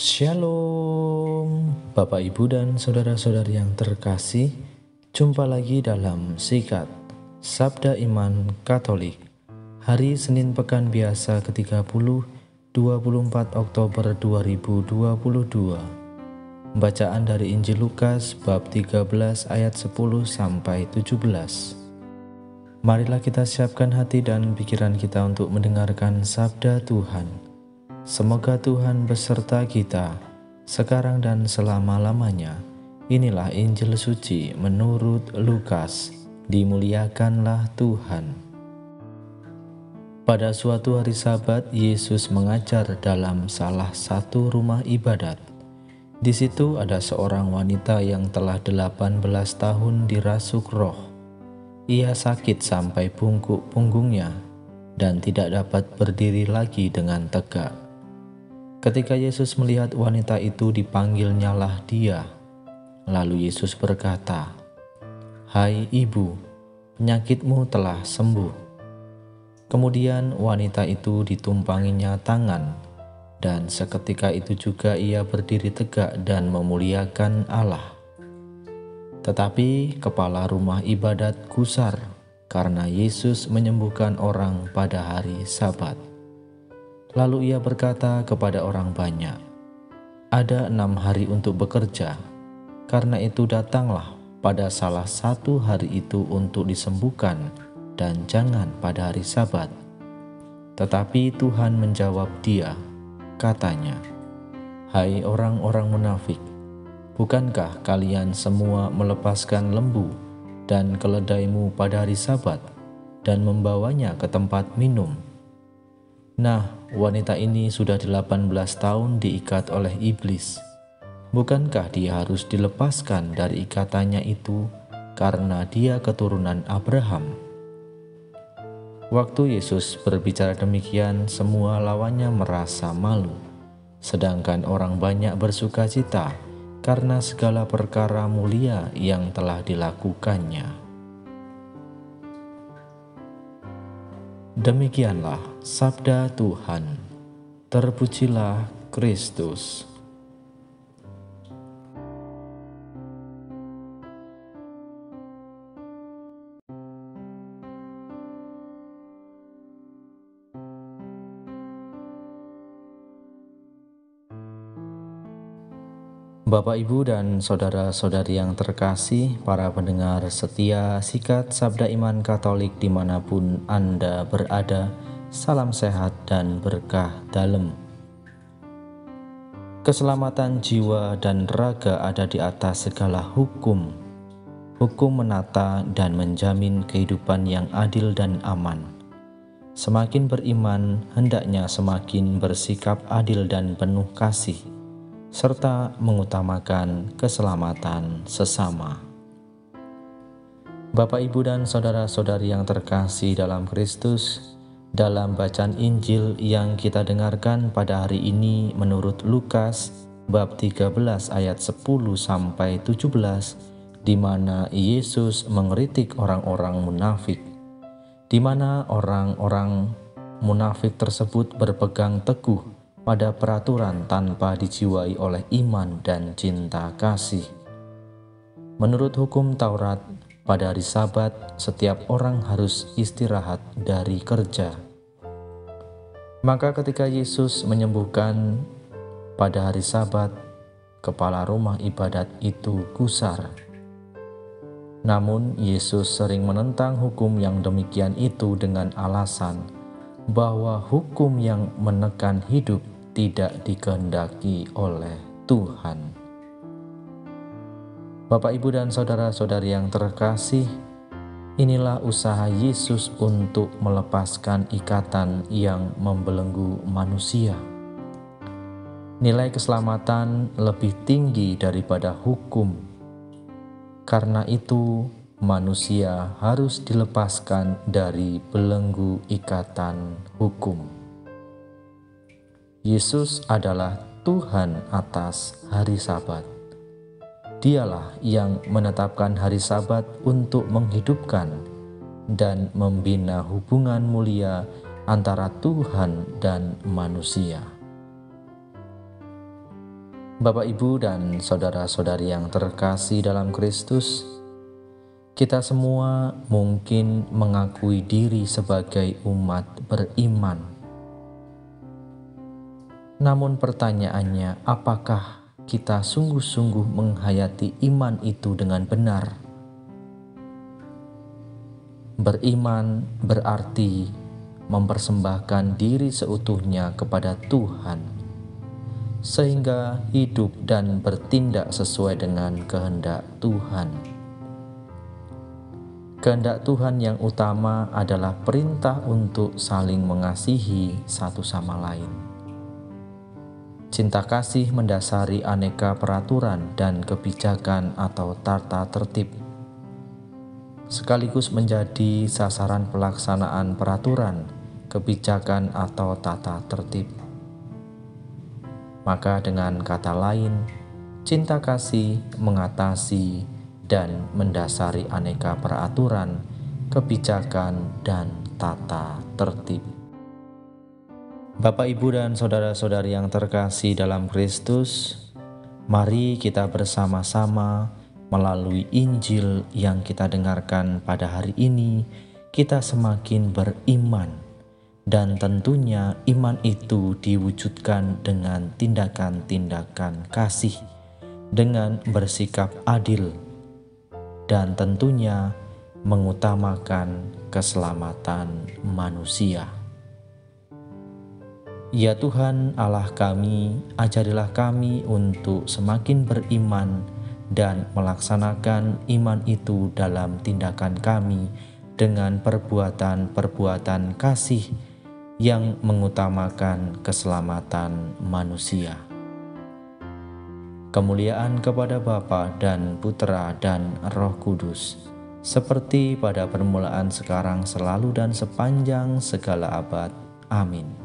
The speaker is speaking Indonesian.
Shalom, Bapak Ibu dan saudara-saudari yang terkasih. Jumpa lagi dalam Sikat Sabda Iman Katolik. Hari Senin Pekan Biasa ke-30, 24 Oktober 2022. Bacaan dari Injil Lukas bab 13 ayat 10 sampai 17. Marilah kita siapkan hati dan pikiran kita untuk mendengarkan sabda Tuhan. Semoga Tuhan beserta kita, sekarang dan selama-lamanya. Inilah Injil suci menurut Lukas. Dimuliakanlah Tuhan. Pada suatu hari Sabat, Yesus mengajar dalam salah satu rumah ibadat. Di situ ada seorang wanita yang telah 18 tahun dirasuk roh. Ia sakit sampai bungkuk punggungnya dan tidak dapat berdiri lagi dengan tegak. Ketika Yesus melihat wanita itu, dipanggilnyalah dia. Lalu Yesus berkata, "Hai ibu, penyakitmu telah sembuh." Kemudian wanita itu ditumpanginya tangan, dan seketika itu juga ia berdiri tegak dan memuliakan Allah. Tetapi kepala rumah ibadat gusar karena Yesus menyembuhkan orang pada hari Sabat. Lalu ia berkata kepada orang banyak, "Ada 6 hari untuk bekerja, karena itu datanglah pada salah satu hari itu untuk disembuhkan dan jangan pada hari Sabat." Tetapi Tuhan menjawab dia, katanya, "Hai orang-orang munafik, bukankah kalian semua melepaskan lembu dan keledaimu pada hari Sabat dan membawanya ke tempat minum? Nah, wanita ini sudah 18 tahun diikat oleh iblis. Bukankah dia harus dilepaskan dari ikatannya itu karena dia keturunan Abraham?" Waktu Yesus berbicara demikian, semua lawannya merasa malu, sedangkan orang banyak bersukacita karena segala perkara mulia yang telah dilakukannya. Demikianlah sabda Tuhan. Terpujilah Kristus. Bapak, Ibu, dan saudara-saudari yang terkasih, para pendengar setia Sikat Sabda Iman Katolik dimanapun Anda berada, salam sehat dan berkah dalam. Keselamatan jiwa dan raga ada di atas segala hukum. Hukum menata dan menjamin kehidupan yang adil dan aman. Semakin beriman, hendaknya semakin bersikap adil dan penuh kasih, serta mengutamakan keselamatan sesama. Bapak, Ibu, dan saudara-saudari yang terkasih dalam Kristus, dalam bacaan Injil yang kita dengarkan pada hari ini menurut Lukas bab 13 ayat 10 sampai 17, di mana Yesus mengkritik orang-orang munafik, di mana orang-orang munafik tersebut berpegang teguh pada peraturan tanpa dijiwai oleh iman dan cinta kasih. Menurut hukum Taurat, pada hari Sabat setiap orang harus istirahat dari kerja. Maka ketika Yesus menyembuhkan pada hari Sabat, kepala rumah ibadat itu gusar. Namun Yesus sering menentang hukum yang demikian itu dengan alasan bahwa hukum yang menekan hidup tidak dikehendaki oleh Tuhan. Bapak, Ibu, dan saudara-saudari yang terkasih, inilah usaha Yesus untuk melepaskan ikatan yang membelenggu manusia. Nilai keselamatan lebih tinggi daripada hukum. Karena itu, manusia harus dilepaskan dari belenggu ikatan hukum. Yesus adalah Tuhan atas hari Sabat. Dialah yang menetapkan hari Sabat untuk menghidupkan dan membina hubungan mulia antara Tuhan dan manusia. Bapak, Ibu, dan saudara-saudari yang terkasih dalam Kristus, kita semua mungkin mengakui diri sebagai umat beriman. Namun pertanyaannya, apakah kita sungguh-sungguh menghayati iman itu dengan benar? Beriman berarti mempersembahkan diri seutuhnya kepada Tuhan, sehingga hidup dan bertindak sesuai dengan kehendak Tuhan. Kehendak Tuhan yang utama adalah perintah untuk saling mengasihi satu sama lain. Cinta kasih mendasari aneka peraturan dan kebijakan atau tata tertib, sekaligus menjadi sasaran pelaksanaan peraturan, kebijakan atau tata tertib. Maka dengan kata lain, cinta kasih mengatasi dan mendasari aneka peraturan, kebijakan, dan tata tertib. Bapak, Ibu, dan saudara-saudari yang terkasih dalam Kristus, mari kita bersama-sama melalui Injil yang kita dengarkan pada hari ini, kita semakin beriman, dan tentunya iman itu diwujudkan dengan tindakan-tindakan kasih, dengan bersikap adil, dan tentunya mengutamakan keselamatan manusia. Ya Tuhan Allah kami, ajarilah kami untuk semakin beriman dan melaksanakan iman itu dalam tindakan kami dengan perbuatan-perbuatan kasih yang mengutamakan keselamatan manusia. Kemuliaan kepada Bapa dan Putra dan Roh Kudus, seperti pada permulaan, sekarang, selalu, dan sepanjang segala abad. Amin.